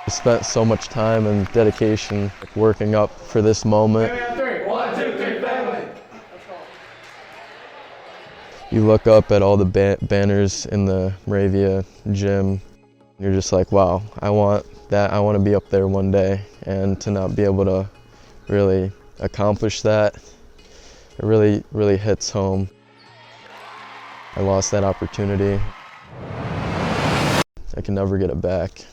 I spent so much time and dedication working up for this moment. You look up at all the banners in the Moravia gym. You're just like, wow, I want that. I want to be up there one day, and to not be able to really accomplish that, it really hits home. I lost that opportunity. I can never get it back.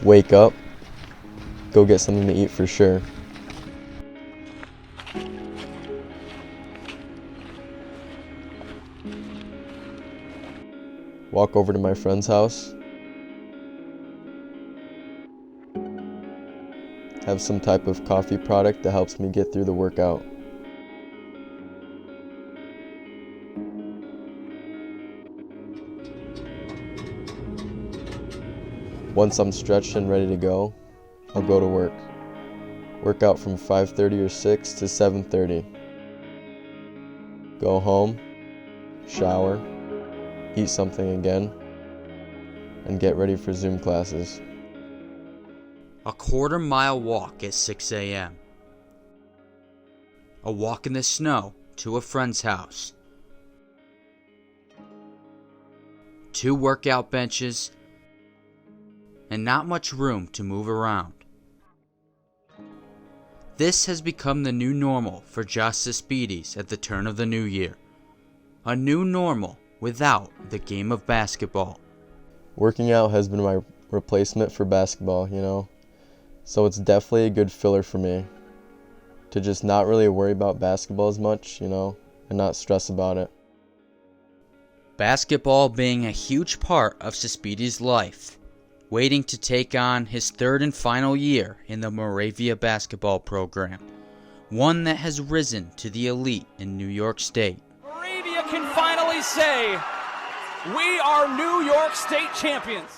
Wake up, go get something to eat for sure. Walk over to my friend's house. Have some type of coffee product that helps me get through the workout. Once I'm stretched and ready to go, I'll go to work. Work out from 5:30 or 6 to 7:30. Go home, shower, eat something again, and get ready for Zoom classes. A quarter-mile walk at 6 a.m. A walk in the snow to a friend's house. 2 workout benches, and not much room to move around. This has become the new normal for Josh Suspides at the turn of the new year. A new normal without the game of basketball. Working out has been my replacement for basketball, So it's definitely a good filler for me to just not really worry about basketball as much, and not stress about it. Basketball being a huge part of Suspides' life, waiting to take on his 3rd and final year in the Moravia basketball program, one that has risen to the elite in New York State. Moravia can finally say, we are New York State champions.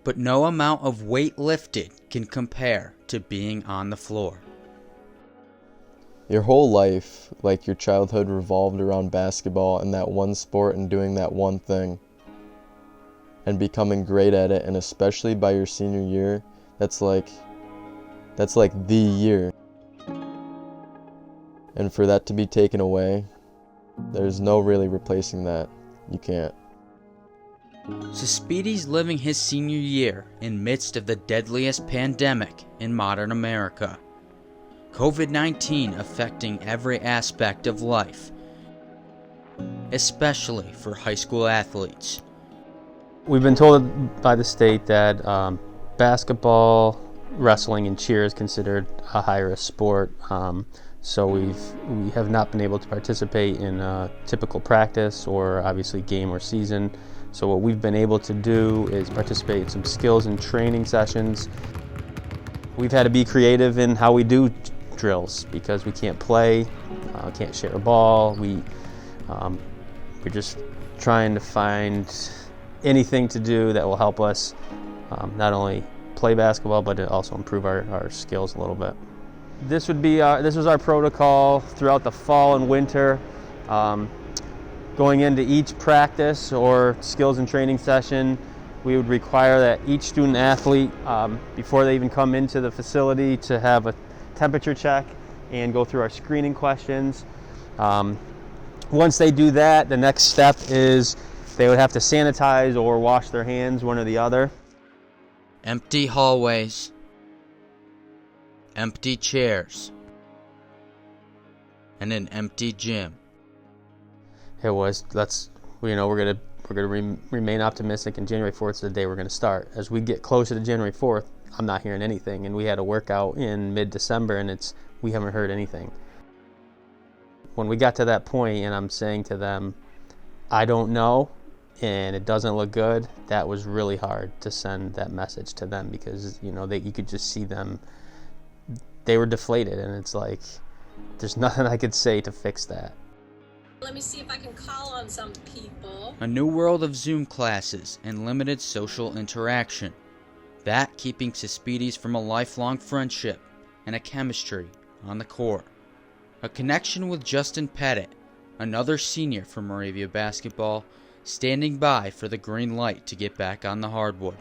But no amount of weight lifted can compare to being on the floor. Your whole life, like your childhood, revolved around basketball and that one sport and doing that one thing. And becoming great at it, and especially by your senior year, that's like the year. And for that to be taken away, there's no really replacing that. You can't. Suspides living his senior year in midst of the deadliest pandemic in modern America. COVID-19 affecting every aspect of life, especially for high school athletes. We've been told by the state that basketball, wrestling, and cheer is considered a high-risk sport. So we have not been able to participate in typical practice or obviously game or season. So what we've been able to do is participate in some skills and training sessions. We've had to be creative in how we do drills because we can't play, can't share a ball. We're just trying to find anything to do that will help us not only play basketball but also improve our skills a little bit. This was our protocol throughout the fall and winter. Going into each practice or skills and training session, we would require that each student athlete, before they even come into the facility, to have a temperature check and go through our screening questions. Once they do that, the next step is they would have to sanitize or wash their hands, one or the other. Empty hallways, empty chairs, and an empty gym. Let's we're gonna remain optimistic, and January 4th is the day we're gonna start. As we get closer to January 4th, I'm not hearing anything, and we had a workout in mid-December, and we haven't heard anything. When we got to that point, and I'm saying to them, I don't know, and it doesn't look good, that was really hard to send that message to them, because you could just see them. They were deflated, and it's like there's nothing I could say to fix that. Let me see if I can call on some people. A new world of Zoom classes and limited social interaction. That keeping Suspedis from a lifelong friendship and a chemistry on the court. A connection with Justin Pettit, another senior for Moravia basketball, standing by for the green light to get back on the hardwood.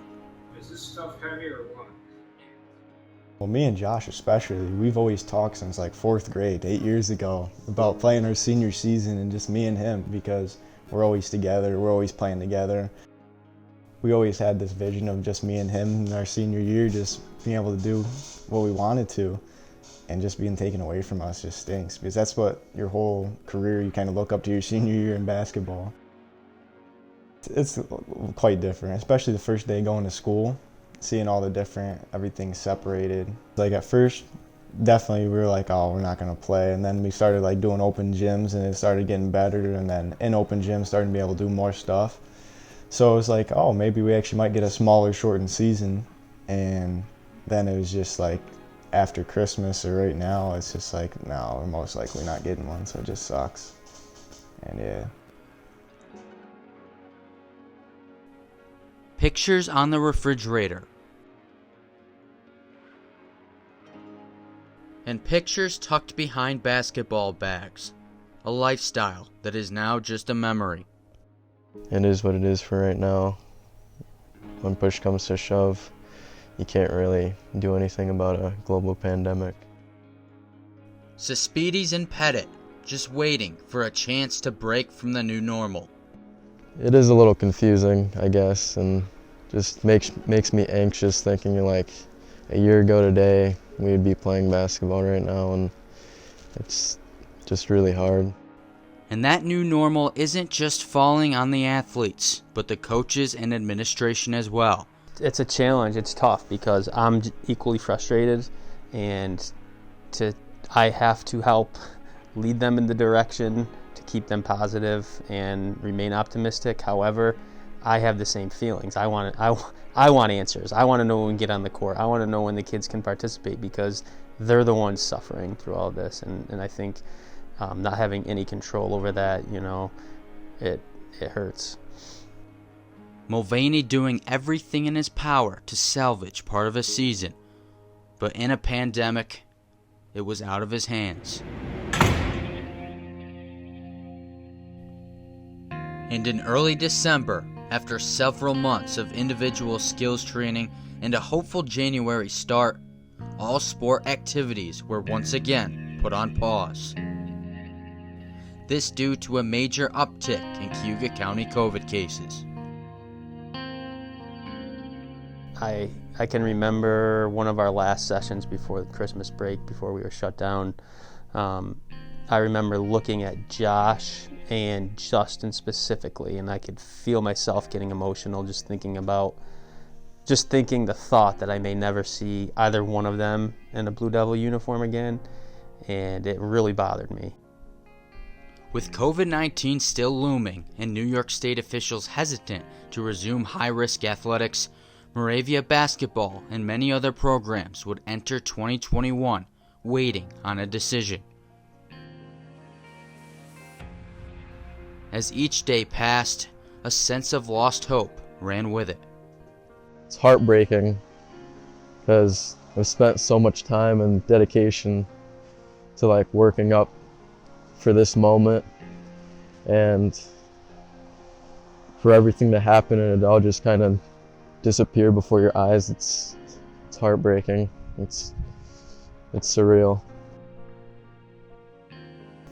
Is this stuff heavy or what? Well, me and Josh especially, we've always talked since like 4th grade, 8 years ago, about playing our senior season, and just me and him, because we're always together, we're always playing together. We always had this vision of just me and him in our senior year, just being able to do what we wanted to, and just being taken away from us just stinks, because that's what your whole career, you kind of look up to your senior year in basketball. It's quite different, especially the first day going to school. Seeing all the different, everything separated. Like at first, definitely we were like, oh, we're not gonna play. And then we started like doing open gyms, and it started getting better. And then in open gyms, starting to be able to do more stuff. So it was like, oh, maybe we actually might get a smaller, shortened season. And then it was just like after Christmas or right now, it's just like, no, we're most likely not getting one. So it just sucks. And yeah. Pictures on the refrigerator. And pictures tucked behind basketball bags. A lifestyle that is now just a memory. It is what it is for right now. When push comes to shove, you can't really do anything about a global pandemic. Suspedis and Pettit just waiting for a chance to break from the new normal. It is a little confusing, I guess, and just makes me anxious thinking like a year ago today we'd be playing basketball right now, and it's just really hard. And that new normal isn't just falling on the athletes, but the coaches and administration as well. It's a challenge. It's tough because I'm equally frustrated, and I have to help lead them in the direction to keep them positive and remain optimistic. However, I have the same feelings. I want answers. I want to know when we get on the court. I want to know when the kids can participate, because they're the ones suffering through all this. And I think not having any control over that, it hurts. Mulvaney doing everything in his power to salvage part of a season, but in a pandemic, it was out of his hands. And in early December, after several months of individual skills training and a hopeful January start, all sport activities were once again put on pause. This due to a major uptick in Cayuga County COVID cases. I can remember one of our last sessions before the Christmas break, before we were shut down. I remember looking at Josh and Justin specifically, and I could feel myself getting emotional just thinking the thought that I may never see either one of them in a Blue Devil uniform again, and it really bothered me. With COVID-19 still looming and New York State officials hesitant to resume high-risk athletics, Moravia basketball and many other programs would enter 2021 waiting on a decision. As each day passed, a sense of lost hope ran with it. It's heartbreaking because I've spent so much time and dedication to like working up for this moment, and for everything to happen and it all just kind of disappear before your eyes. It's heartbreaking. It's surreal.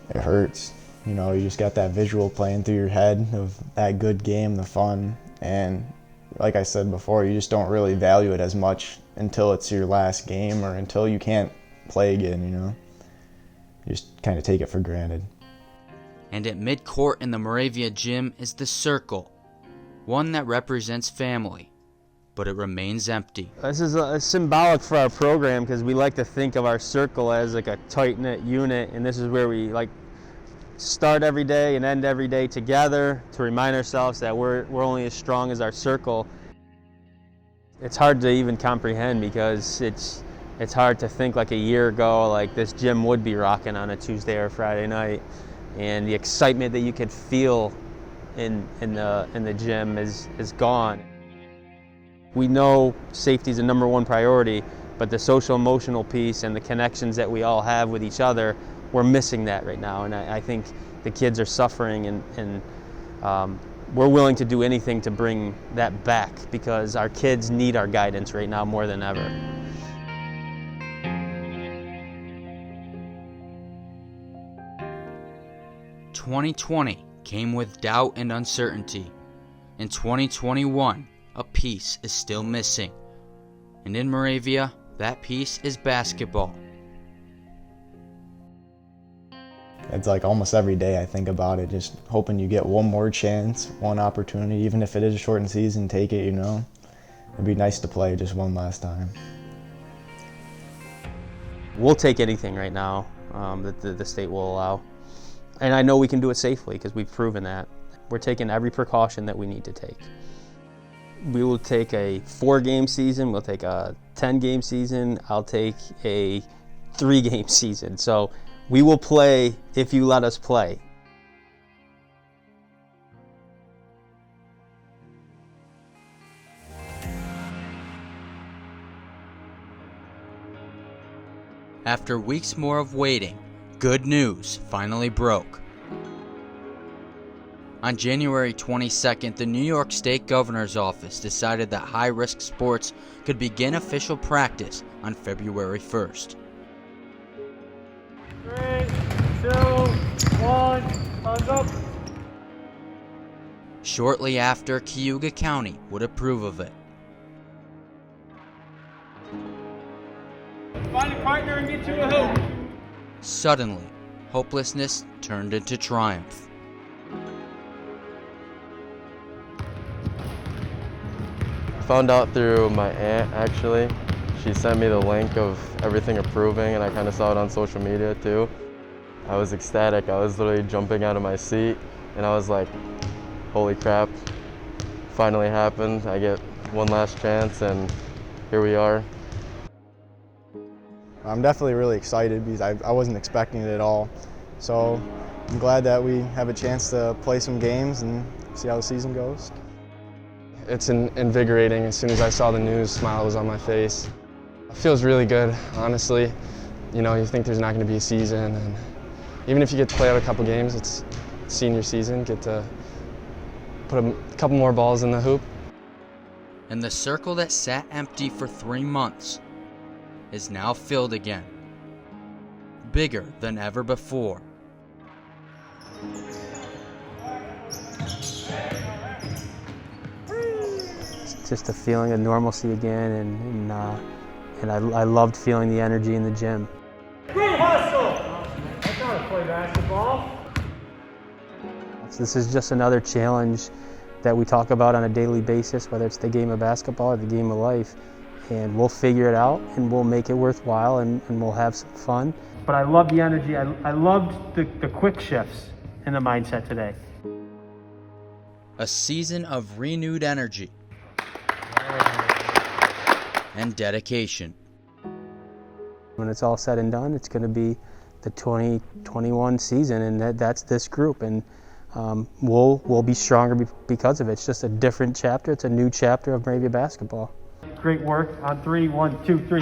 It hurts. You just got that visual playing through your head of that good game, the fun, and like I said before, you just don't really value it as much until it's your last game or until you can't play again, You just kind of take it for granted. And at mid-court in the Moravia gym is the circle, one that represents family, but it remains empty. This is symbolic for our program because we like to think of our circle as like a tight-knit unit, and this is where we like start every day and end every day together to remind ourselves that we're only as strong as our circle. It's hard to even comprehend because it's hard to think like a year ago like this gym would be rocking on a Tuesday or Friday night, and the excitement that you could feel in the gym is gone. We know safety is the #1 priority, but the social emotional piece and the connections that we all have with each other, we're missing that right now, and I think the kids are suffering, and we're willing to do anything to bring that back because our kids need our guidance right now more than ever. "2020 came with doubt and uncertainty. In 2021, a piece is still missing. And in Moravia, that piece is basketball." It's like almost every day I think about it, just hoping you get one more chance, one opportunity, even if it is a shortened season, take it, you know. It'd be nice to play just one last time. We'll take anything right now that the state will allow. And I know we can do it safely because we've proven that. We're taking every precaution that we need to take. We will take a 4-game season, we'll take a 10-game season, I'll take a 3-game season. So we will play if you let us play. After weeks more of waiting, good news finally broke. On January 22nd, the New York State Governor's Office decided that high-risk sports could begin official practice on February 1st. 3, 2, 1, hands up. Shortly after, Cayuga County would approve of it. Find a partner and get you a hoop. Suddenly, hopelessness turned into triumph. Found out through my aunt, actually. She sent me the link of everything approving, and I kind of saw it on social media too. I was ecstatic. I was literally jumping out of my seat, and I was like, holy crap, finally happened. I get one last chance, and here we are. I'm definitely really excited because I wasn't expecting it at all. So I'm glad that we have a chance to play some games and see how the season goes. It's invigorating. As soon as I saw the news, smile was on my face. It feels really good, honestly. You know, you think there's not going to be a season, and even if you get to play out a couple games, it's senior season, get to put a couple more balls in the hoop. And the circle that sat empty for 3 months is now filled again, bigger than ever before. It's just a feeling of normalcy again, and I loved feeling the energy in the gym. Hustle! That's how to play basketball. This is just another challenge that we talk about on a daily basis, whether it's the game of basketball or the game of life. And we'll figure it out, and we'll make it worthwhile, and we'll have some fun. But I love the energy. I loved the quick shifts in the mindset today. A season of renewed energy and dedication. When it's all said and done, it's going to be the 2021 season, and that's this group, and we'll be stronger because of it. It's just a different chapter. It's a new chapter of Moravia basketball. Great work on 3, 1, 2, 3.